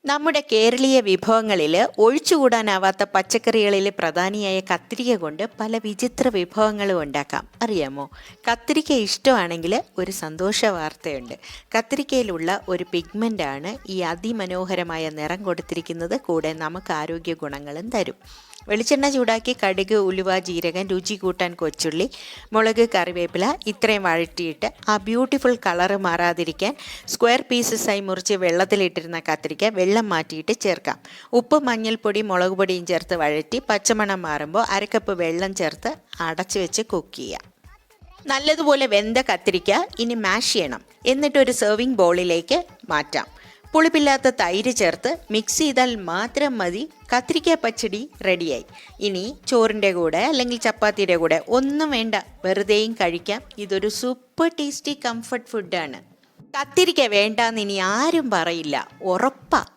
നമ്മുടെ കേരളീയ വിഭവങ്ങളിൽ ഒഴിച്ചുകൂടാനാവാത്ത പച്ചക്കറികളിൽ പ്രധാനിയായ കത്തിരിക്ക കൊണ്ട് പല വിചിത്ര വിഭവങ്ങളും ഉണ്ടാക്കാം. അറിയാമോ? കത്തിരിക്ക ഇഷ്ടമാണെങ്കിൽ ഒരു സന്തോഷ വാർത്തയുണ്ട്. കത്തിരിക്കയിലുള്ള ഒരു പിഗ്മെൻ്റാണ് ഈ അതിമനോഹരമായ നിറം കൊടുത്തിരിക്കുന്നത്. കൂടെ നമുക്ക് ആരോഗ്യ ഗുണങ്ങളും തരും. വെളിച്ചെണ്ണ ചൂടാക്കി കടുക്, ഉലുവ, ജീരകം, രുചി കൂട്ടാൻ കൊച്ചുള്ളി, മുളക്, കറിവേപ്പില ഇത്രയും വഴറ്റിയിട്ട് ആ ബ്യൂട്ടിഫുൾ കളറ് മാറാതിരിക്കാൻ സ്ക്വയർ പീസസായി മുറിച്ച് വെള്ളത്തിലിട്ടിരുന്ന കത്തിരിക്ക വെള്ളം മാറ്റിയിട്ട് ചേർക്കാം. ഉപ്പ്, മഞ്ഞൾപ്പൊടി, മുളക് പൊടിയും ചേർത്ത് വഴറ്റി പച്ചമണം മാറുമ്പോൾ അരക്കപ്പ് വെള്ളം ചേർത്ത് അടച്ചു വെച്ച് കുക്ക് ചെയ്യാം. നല്ലതുപോലെ വെന്ത കത്തിരിക്ക ഇനി മാഷ് ചെയ്യണം. എന്നിട്ടൊരു സെർവിങ് ബൗളിലേക്ക് മാറ്റാം. പുളിപ്പില്ലാത്ത തൈര് ചേർത്ത് മിക്സ് ചെയ്താൽ മാത്രം മതി. കത്തിരിക്ക പച്ചടി റെഡിയായി. ഇനി ചോറിൻ്റെ കൂടെ അല്ലെങ്കിൽ ചപ്പാത്തിയുടെ കൂടെ ഒന്നും വേണ്ട, വെറുതെയും കഴിക്കാം. ഇതൊരു സൂപ്പർ ടേസ്റ്റി കംഫർട്ട് ഫുഡാണ്. കത്തിരിക്ക വേണ്ടാന്ന് ഇനി ആരും പറയില്ല, ഉറപ്പാ.